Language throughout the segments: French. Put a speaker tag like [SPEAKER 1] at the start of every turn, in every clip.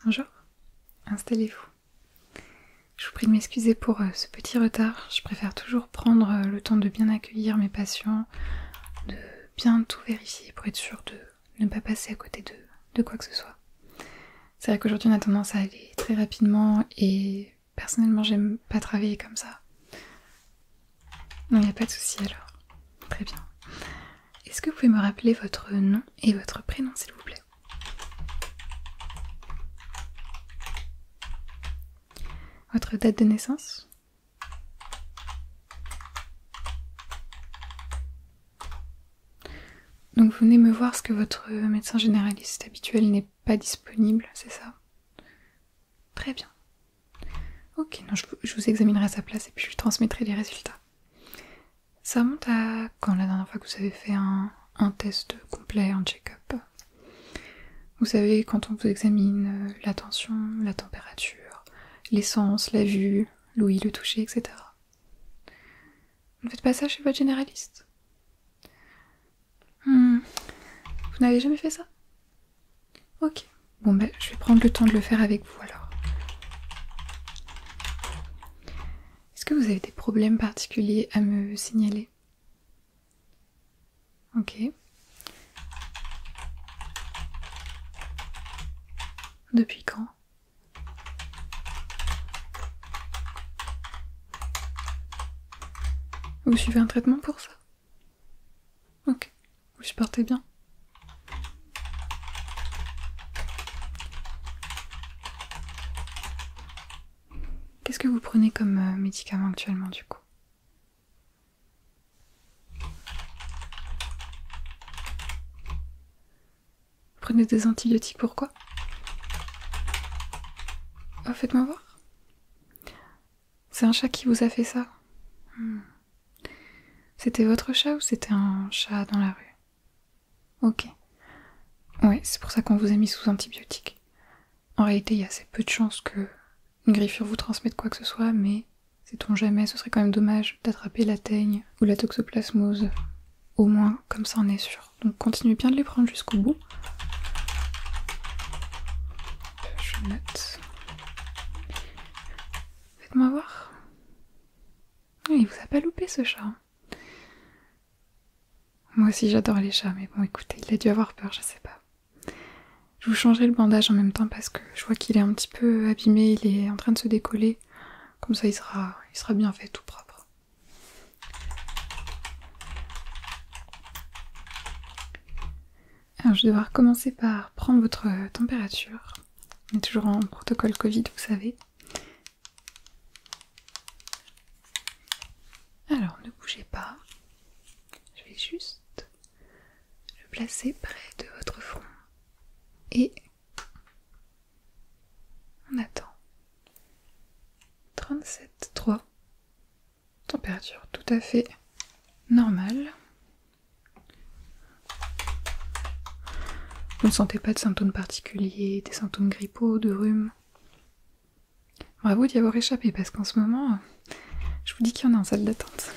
[SPEAKER 1] Bonjour, installez-vous. Je vous prie de m'excuser pour ce petit retard. Je préfère toujours prendre le temps de bien accueillir mes patients, de bien tout vérifier pour être sûr de ne pas passer à côté de quoi que ce soit. C'est vrai qu'aujourd'hui on a tendance à aller très rapidement et personnellement j'aime pas travailler comme ça. Non, il n'y a pas de souci alors. Très bien. Est-ce que vous pouvez me rappeler votre nom et votre prénom s'il vous plaît? Votre date de naissance? Donc vous venez me voir parce que votre médecin généraliste habituel n'est pas disponible, c'est ça? Très bien. Ok, non, je vous examinerai à sa place et puis je lui transmettrai les résultats. Ça remonte à quand la dernière fois que vous avez fait un test complet, un check-up? Vous savez, quand on vous examine la tension, la température, l'essence, la vue, l'ouïe, le toucher, etc. Vous ne faites pas ça chez votre généraliste? Vous n'avez jamais fait ça? Ok. Bon ben, je vais prendre le temps de le faire avec vous alors. Est-ce que vous avez des problèmes particuliers à me signaler? Ok. Depuis quand? Vous suivez un traitement pour ça? Ok. Vous supportez bien? Qu'est-ce que vous prenez comme médicament actuellement du coup? Vous prenez des antibiotiques pourquoi? Oh, faites-moi voir. C'est un chat qui vous a fait ça? C'était votre chat ou c'était un chat dans la rue? Ok. Ouais, c'est pour ça qu'on vous a mis sous antibiotiques. En réalité, il y a assez peu de chances que une griffure vous transmette quoi que ce soit, mais sait-on jamais, ce serait quand même dommage d'attraper la teigne ou la toxoplasmose. Au moins, comme ça on est sûr. Donc continuez bien de les prendre jusqu'au bout. Je note. Faites-moi voir. Il vous a pas loupé ce chat. Moi aussi j'adore les chats, mais bon écoutez, il a dû avoir peur, je sais pas. Je vous changerai le bandage en même temps parce que je vois qu'il est un petit peu abîmé, il est en train de se décoller. Comme ça il sera bien fait, tout propre. Alors je vais devoir commencer par prendre votre température. On est toujours en protocole Covid, vous savez. Alors ne bougez pas. Je vais juste le placer près de votre front. Et on attend. 37,3. Température tout à fait normale. Vous ne sentez pas de symptômes particuliers, des symptômes grippaux, de rhume? Bravo d'y avoir échappé parce qu'en ce moment, je vous dis qu'il y en a en salle d'attente.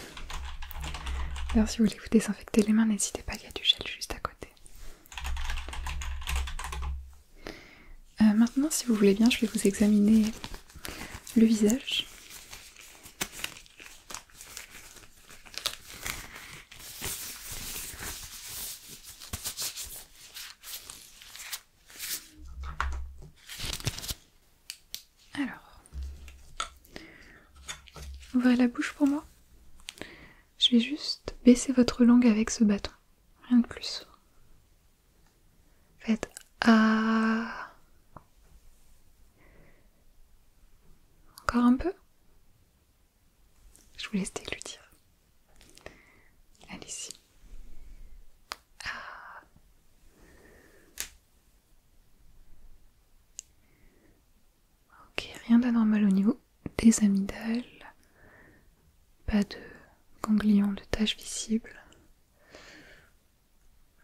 [SPEAKER 1] D'ailleurs, si vous voulez vous désinfecter les mains, n'hésitez pas, il y a du gel juste à côté. Maintenant, si vous voulez bien, je vais vous examiner le visage. Alors, ouvrez la bouche pour moi. Je vais juste baisser votre langue avec ce bâton, rien de plus. Faites ah. Encore un peu? Je vous laisse déglutir. Allez-y. Ah. Ok, rien d'anormal au niveau des amygdales. Pas de ganglions, de taches visibles.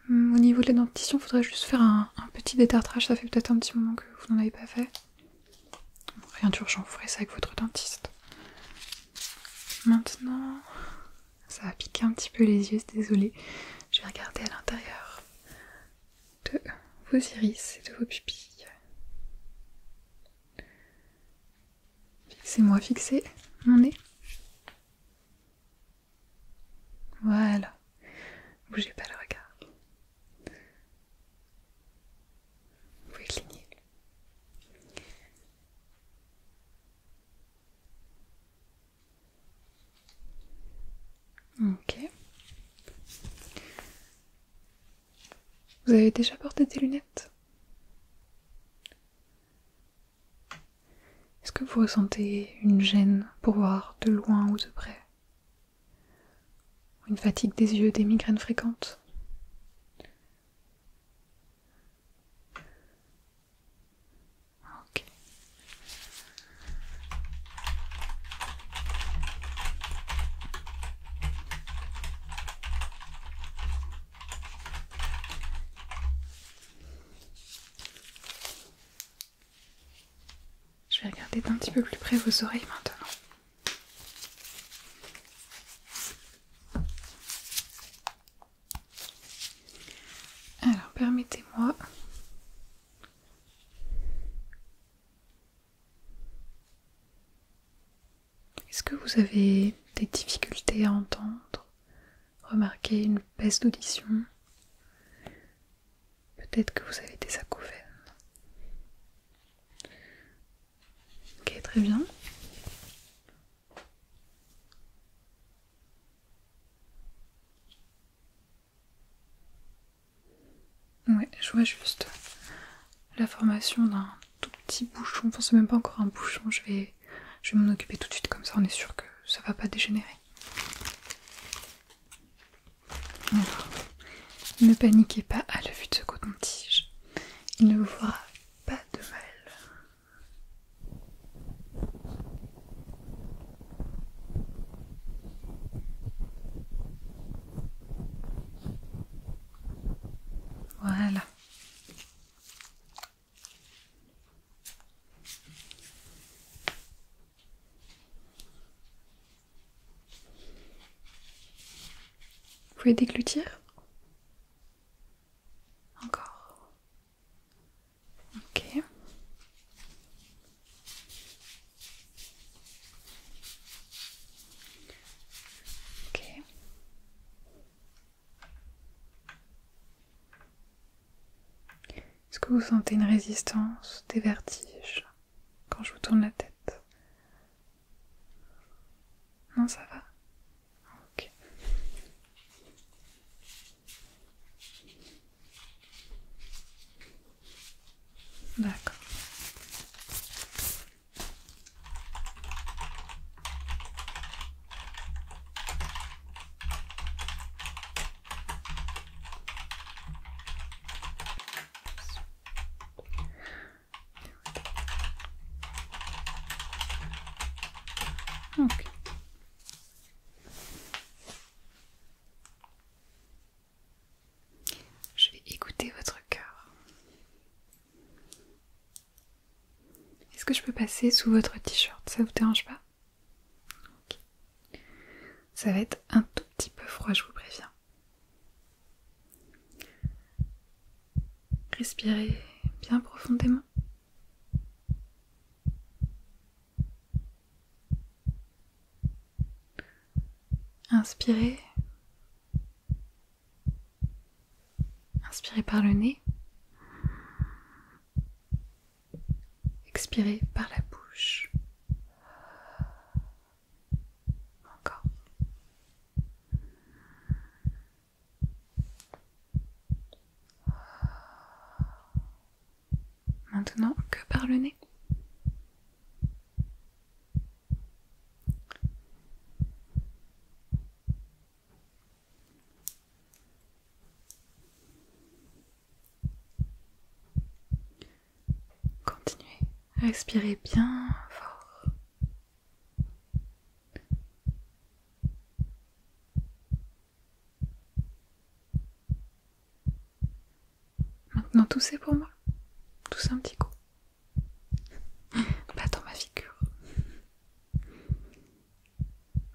[SPEAKER 1] Au niveau de la dentition, il faudrait juste faire un petit détartrage. Ça fait peut-être un petit moment que vous n'en avez pas fait. Rien d'urgent, vous ferez ça avec votre dentiste. Maintenant, ça va piquer un petit peu les yeux, désolée. Je vais regarder à l'intérieur de vos iris et de vos pupilles. Laissez-moi fixer mon nez. Voilà. Bougez pas le regard. Vous pouvez cligner. Ok. Vous avez déjà porté des lunettes? Est-ce que vous ressentez une gêne pour voir de loin ou de près? Une fatigue des yeux, des migraines fréquentes? Ok. Je vais regarder d'un petit peu plus près vos oreilles maintenant. Alors, permettez-moi. Est-ce que vous avez des difficultés à entendre? Remarquez une baisse d'audition? Peut-être que vous avez des acouphènes. Ok, très bien. Ouais, je vois juste la formation d'un tout petit bouchon. Enfin, c'est même pas encore un bouchon. Je vais m'en occuper tout de suite, comme ça on est sûr que ça va pas dégénérer. Alors, ne paniquez pas à la vue de ce coton-tige. Il ne vous fera pas de mal. Voilà. Vous pouvez déglutir? Encore. Ok. Ok. Est-ce que vous sentez une résistance, des vertiges quand je vous tourne la tête? Non, ça va? Ok. D'accord. Ok. Je vais écouter votre cœur. Est-ce que je peux passer sous votre t-shirt? Ça vous dérange pas? Ok. Ça va être un tout petit peu froid, je vous préviens. Respirez bien profondément. Inspirez. Inspirez par le nez. Expirez par la bouche. Encore. Maintenant, que par le nez. Continuez. Respirez bien fort. Maintenant, toussez pour moi. Toussez un petit coup. Pas dans ma figure.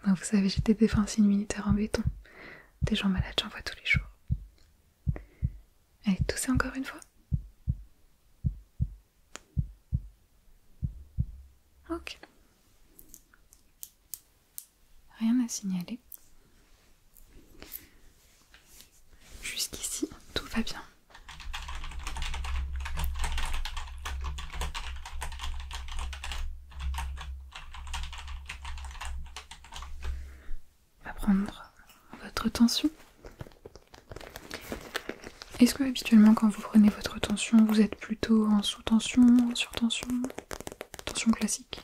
[SPEAKER 1] Vous savez, j'ai des défenses immunitaires en béton. Des gens malades, j'en vois tous les jours. Allez, toussez encore une fois. Ok. à signaler. Jusqu'ici, tout va bien. On va prendre votre tension. Est-ce que habituellement quand vous prenez votre tension, vous êtes plutôt en sous-tension, en sur-tension, tension classique?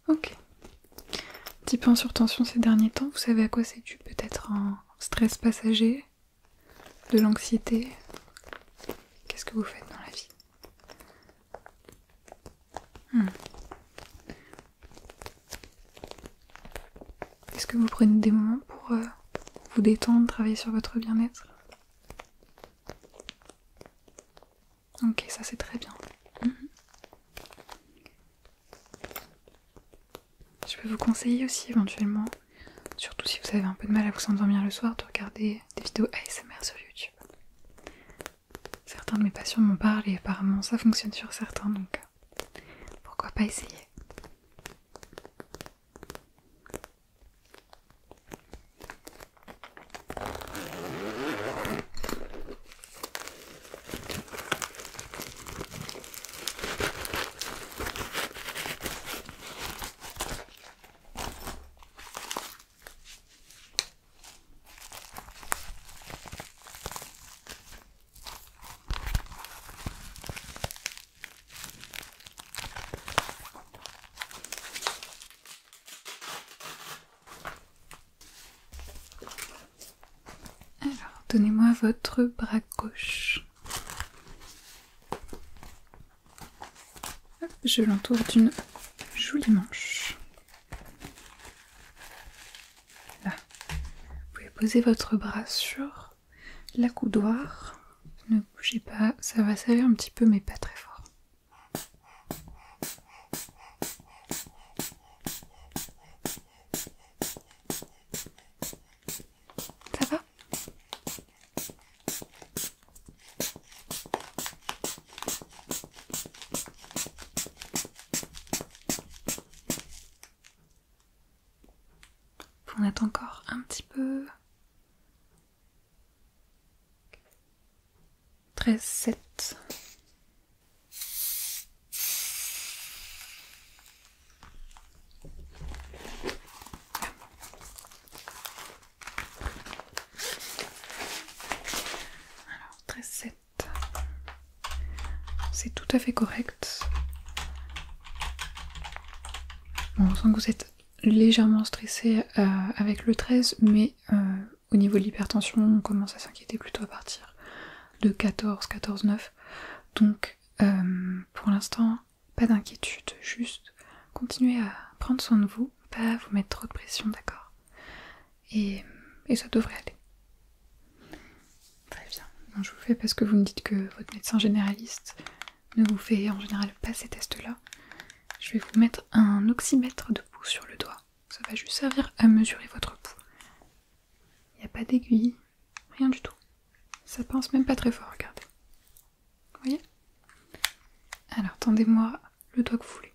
[SPEAKER 1] Ok. Un petit peu en surtension ces derniers temps, vous savez à quoi c'est dû? Peut-être un stress passager, de l'anxiété? Qu'est-ce que vous faites dans la vie? Est-ce que vous prenez des moments pour vous détendre, travailler sur votre bien-être? Ok, ça c'est très bien. Je peux vous conseiller aussi éventuellement, surtout si vous avez un peu de mal à vous endormir le soir, de regarder des vidéos ASMR sur YouTube. Certains de mes patients m'en parlent et apparemment ça fonctionne sur certains, donc pourquoi pas essayer. Alors, donnez-moi votre bras gauche. Hop, je l'entoure d'une jolie manche. Là. Vous pouvez poser votre bras sur la coudoir. Ne bougez pas, ça va servir un petit peu mais pas très fort. Ça va? On attend encore un petit peu. 13, 7. Alors, 13, 7. C'est tout à fait correct. Bon, on sent que vous êtes légèrement stressé avec le 13, mais au niveau de l'hypertension, on commence à s'inquiéter plutôt à partir de 14, 14, 9. Donc, pour l'instant, pas d'inquiétude, juste continuez à prendre soin de vous, pas vous mettre trop de pression, d'accord? Et ça devrait aller. Très bien. Bon, je vous le fais parce que vous me dites que votre médecin généraliste ne vous fait en général pas ces tests-là. Je vais vous mettre un oxymètre de pouls sur le doigt. Ça va juste servir à mesurer votre pouls. Il n'y a pas d'aiguille, rien du tout. Ça pince même pas très fort, regardez. Vous voyez? Alors, tendez-moi le doigt que vous voulez.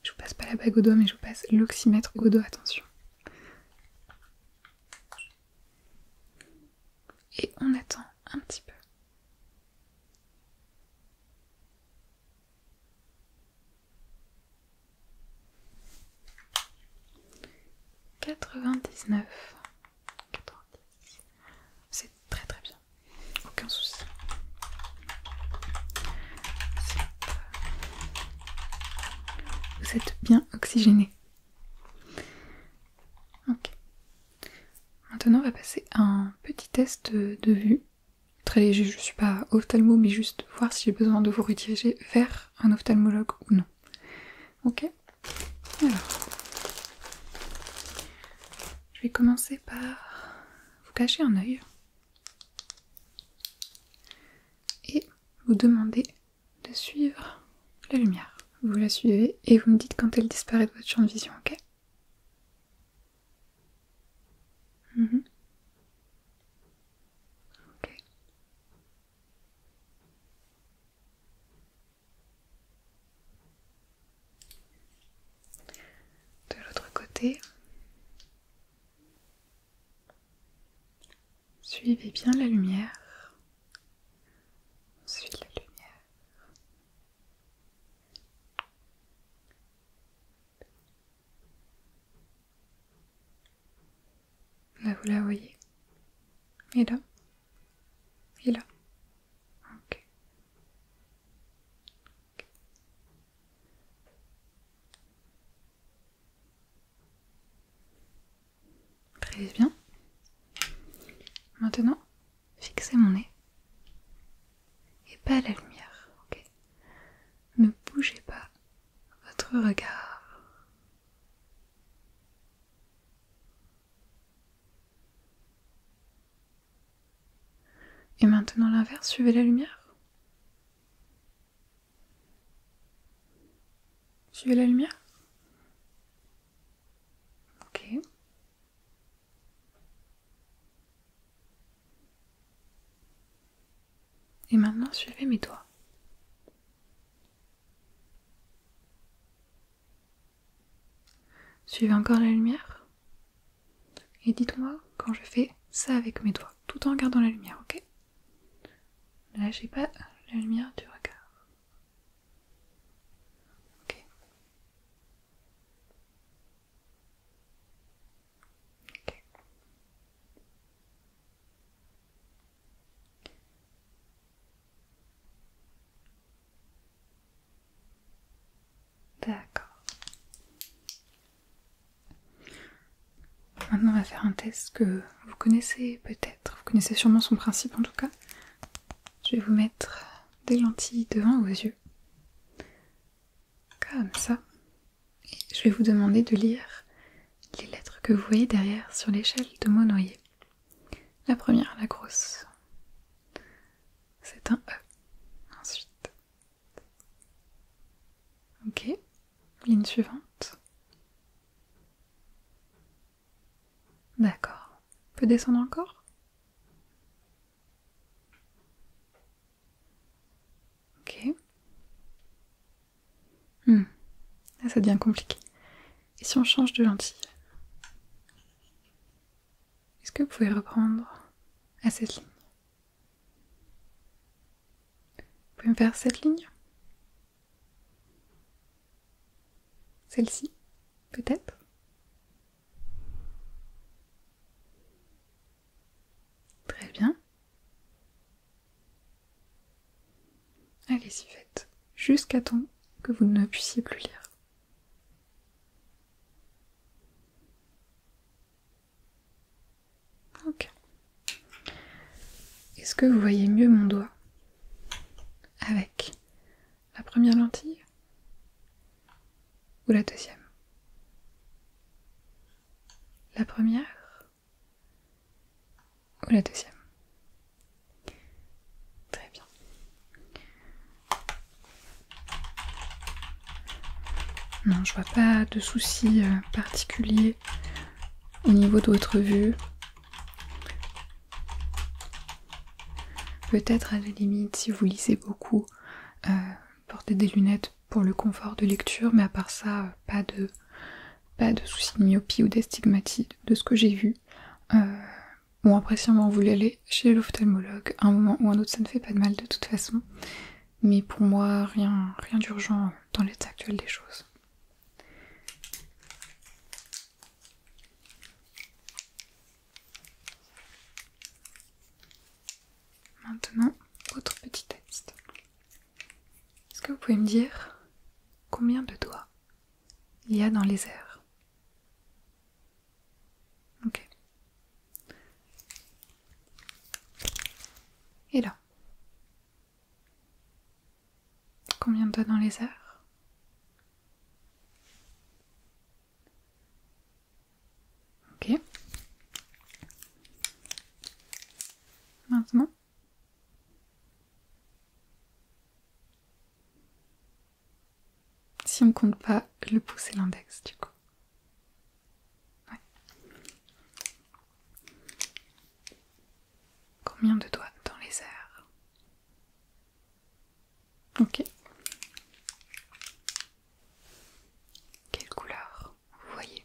[SPEAKER 1] Je vous passe pas la bague au doigt, mais je vous passe l'oxymètre au doigt, attention. Et on attend un petit peu. « 99. 90. C'est très très bien. Aucun souci. Vous êtes bien oxygéné. Ok. Maintenant, on va passer à un petit test de vue. Très léger, je suis pas ophtalmo, mais juste voir si j'ai besoin de vous rediriger vers un ophtalmologue ou non. Ok? Alors, je vais commencer par vous cacher un œil et vous demander de suivre la lumière. Vous la suivez et vous me dites quand elle disparaît de votre champ de vision, ok? Ok. côté. Suivez bien la lumière. Suivez la lumière. Là, vous la voyez. Et là. Et là. Ok. Très bien. Maintenant, fixez mon nez. Et pas la lumière. Ok. Ne bougez pas votre regard. Et maintenant l'inverse, suivez la lumière. Suivez la lumière. Ok. Et maintenant, suivez mes doigts. Suivez encore la lumière. Et dites-moi quand je fais ça avec mes doigts, tout en regardant la lumière, ok? Ne lâchez pas la lumière du regard. Ok. Ok. D'accord. Maintenant, on va faire un test que vous connaissez peut-être. Vous connaissez sûrement son principe en tout cas. Je vais vous mettre des lentilles devant vos yeux. Comme ça. Et je vais vous demander de lire les lettres que vous voyez derrière sur l'échelle de mots noyés. La première, la grosse. C'est un E. Ensuite. Ok. Ligne suivante. D'accord. On peut descendre encore? Ok. Là, ça devient compliqué. Et si on change de lentille? Est-ce que vous pouvez reprendre à cette ligne? Vous pouvez me faire cette ligne? Celle-ci? Peut-être? Très bien. Allez-y, faites. Jusqu'à temps que vous ne puissiez plus lire. Ok. Est-ce que vous voyez mieux mon doigt avec la première lentille ou la deuxième? La première ou la deuxième? Très bien. Non, je vois pas de soucis particuliers au niveau de votre vue. Peut-être à la limite, si vous lisez beaucoup, portez des lunettes pour le confort de lecture, mais à part ça, pas de soucis de myopie ou d'astigmatisme de ce que j'ai vu. Bon, après, si vous voulez aller chez l'ophtalmologue, à un moment ou un autre, ça ne fait pas de mal de toute façon. Mais pour moi, rien d'urgent dans l'état actuel des choses. Maintenant, autre petit test. Est-ce que vous pouvez me dire combien de doigts il y a dans les airs? Ok. Et là? Combien de doigts dans les airs? Ok. Maintenant? Si on compte pas le pouce et l'index, du coup. Ouais. Combien de doigts dans les airs? Ok. Quelle couleur vous voyez?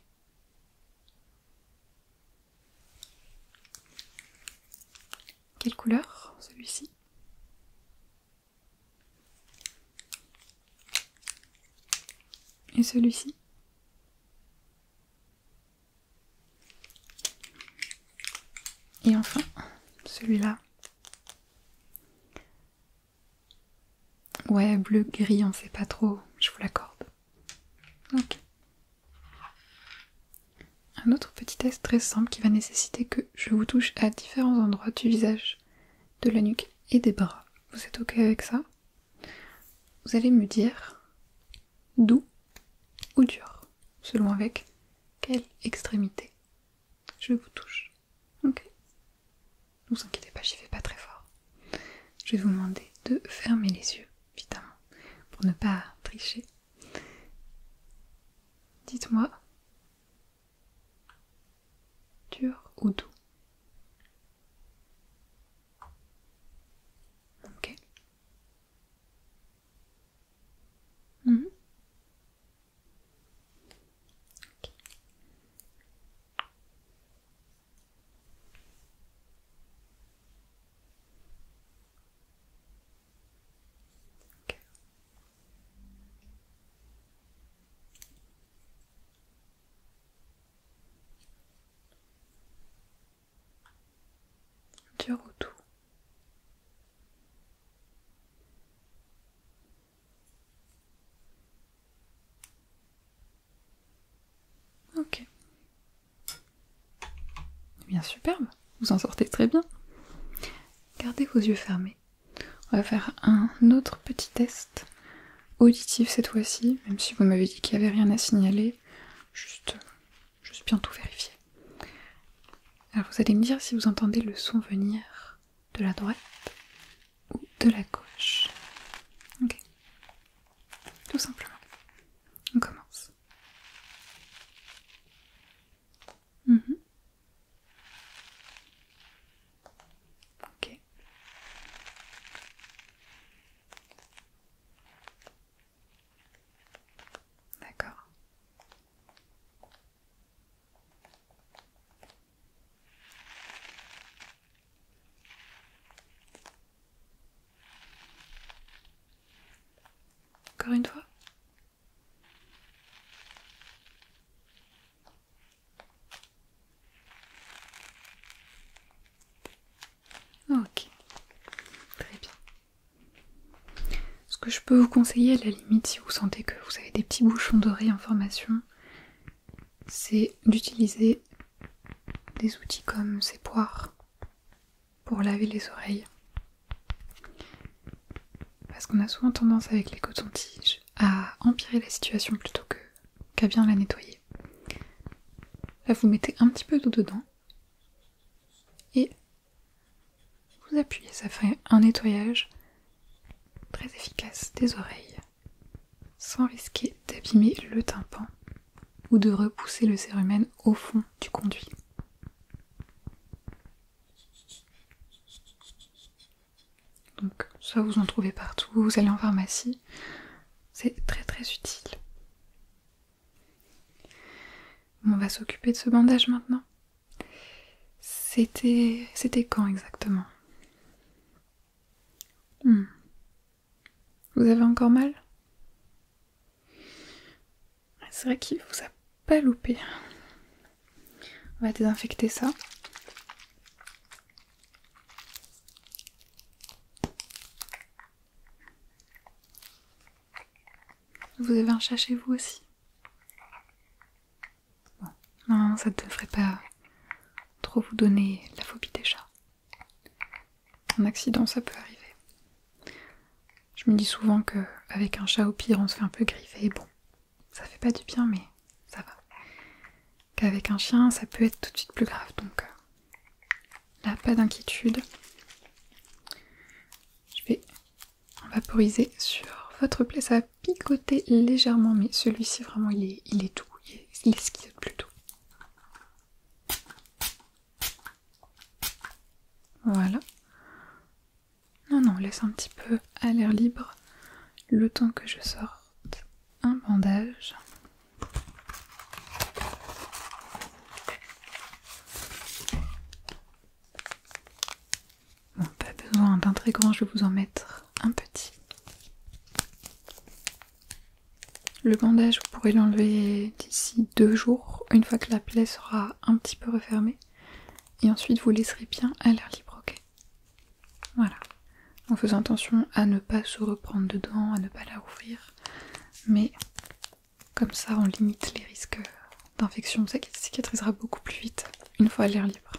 [SPEAKER 1] couleur, celui-ci. Et celui-ci. Et enfin, celui-là. Ouais, bleu, gris, on sait pas trop, je vous l'accorde. Ok. Un autre petit test très simple qui va nécessiter que je vous touche à différents endroits du visage, de la nuque et des bras. Vous êtes ok avec ça? Vous allez me dire doux ou dur, selon avec quelle extrémité je vous touche. Ok. Ne vous inquiétez pas, j'y vais pas très fort. Je vais vous demander de fermer les yeux, évidemment, pour ne pas tricher. Dites-moi, dur ou doux? Ok. Mhm. Ok. Ok. Dur ou doux? Ok. Eh bien, superbe, vous en sortez très bien. Gardez vos yeux fermés. On va faire un autre petit test auditif cette fois-ci, même si vous m'avez dit qu'il n'y avait rien à signaler. Juste bien tout vérifier. Alors vous allez me dire si vous entendez le son venir de la droite ou de la gauche. Ok. Tout simplement. On commence. Mhm. Ok. D'accord. Encore une fois. Ok. Très bien. Ce que je peux vous conseiller, à la limite, si vous sentez que vous avez des petits bouchons dorés en formation, c'est d'utiliser des outils comme ces poires pour laver les oreilles. Parce qu'on a souvent tendance avec les cotons-tiges à empirer la situation plutôt qu'à bien la nettoyer. Là, vous mettez un petit peu d'eau dedans et vous appuyez. Ça fait un nettoyage très efficace des oreilles sans risquer d'abîmer le tympan ou de repousser le cérumen au fond du conduit. Donc, soit vous en trouvez partout, vous allez en pharmacie, c'est très très utile. Bon, on va s'occuper de ce bandage maintenant. C'était quand exactement? Vous avez encore mal? C'est vrai qu'il vous a pas loupé. On va désinfecter ça. Vous avez un chat chez vous aussi? Bon. Non, ça ne devrait pas trop vous donner la phobie des chats. Un accident, ça peut arriver. Je me dis souvent qu'avec un chat, au pire, on se fait un peu griffer. Bon, ça fait pas du bien, mais ça va. Qu'avec un chien, ça peut être tout de suite plus grave. Donc là, pas d'inquiétude. Je vais vaporiser sur votre plaie. Ça va picoter légèrement, mais celui-ci, vraiment, il est doux. Il est ce qu'il y a de plus doux. Voilà. Non, laisse un petit peu à l'air libre le temps que je sorte un bandage. Ok. très grand, je vais vous en mettre un petit. Le bandage, vous pourrez l'enlever d'ici 2 jours, une fois que la plaie sera un petit peu refermée. Et ensuite, vous laisserez bien à l'air libre, ok? Voilà. En faisant attention à ne pas se reprendre dedans, à ne pas la rouvrir. Mais comme ça, on limite les risques d'infection. Ça cicatrisera beaucoup plus vite une fois à l'air libre.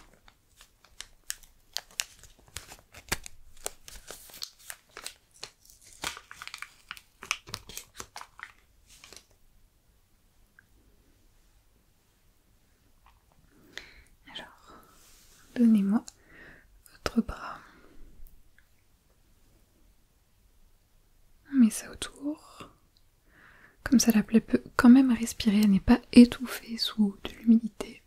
[SPEAKER 1] Alors, donnez-moi votre bras. On met ça autour. Comme ça, la plaie peut quand même respirer, elle n'est pas étouffée sous de l'humidité.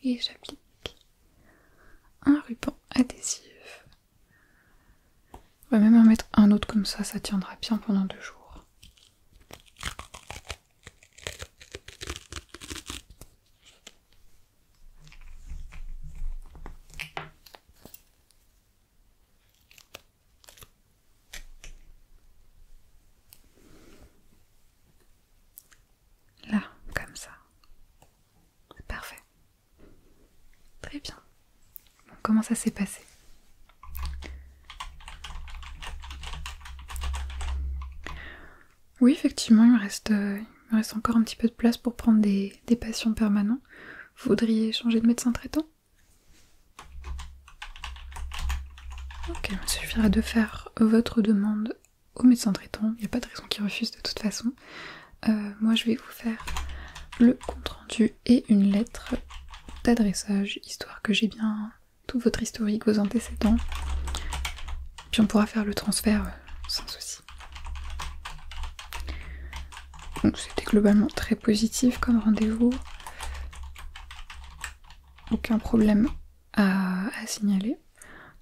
[SPEAKER 1] Et j'applique un ruban adhésif. On va même en mettre un autre comme ça tiendra bien pendant 2 jours. Là, comme ça. C'est parfait. Très bien. Bon, comment ça s'est passé? Oui, effectivement, il me reste encore un petit peu de place pour prendre des patients permanents. Vous voudriez changer de médecin traitant? Ok, il suffira de faire votre demande au médecin traitant. Il n'y a pas de raison qu'il refuse de toute façon. Moi, je vais vous faire le compte-rendu et une lettre d'adressage, histoire que j'ai bien tout votre historique, vos antécédents. Puis on pourra faire le transfert sans souci. Donc c'était globalement très positif comme rendez-vous. Aucun problème à signaler,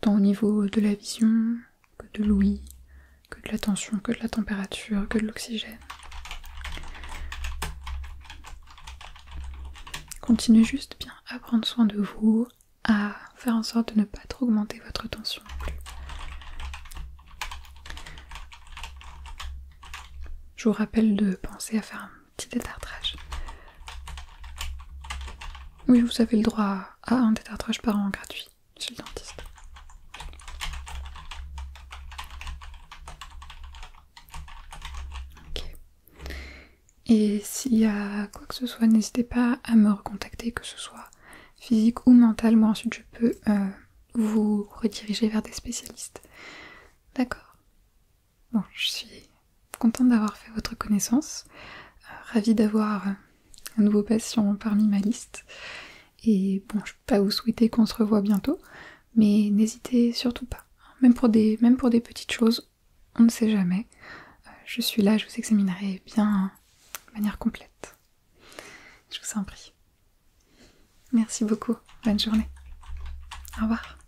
[SPEAKER 1] tant au niveau de la vision, que de l'ouïe, que de la tension, que de la température, que de l'oxygène. Continuez juste bien à prendre soin de vous, à faire en sorte de ne pas trop augmenter votre tension non plus. Je vous rappelle de penser à faire un petit détartrage. Oui, vous avez le droit à un détartrage par an gratuit chez le dentiste. Ok. Et s'il y a quoi que ce soit, n'hésitez pas à me recontacter, que ce soit physique ou mental. Moi ensuite je peux vous rediriger vers des spécialistes. D'accord. Bon, je suis contente d'avoir fait votre connaissance, ravie d'avoir un nouveau patient parmi ma liste. Et bon, je peux pas vous souhaiter qu'on se revoie bientôt, mais n'hésitez surtout pas. Même pour des petites choses, on ne sait jamais. Je suis là, je vous examinerai bien de manière complète. Je vous en prie. Merci beaucoup, bonne journée. Au revoir.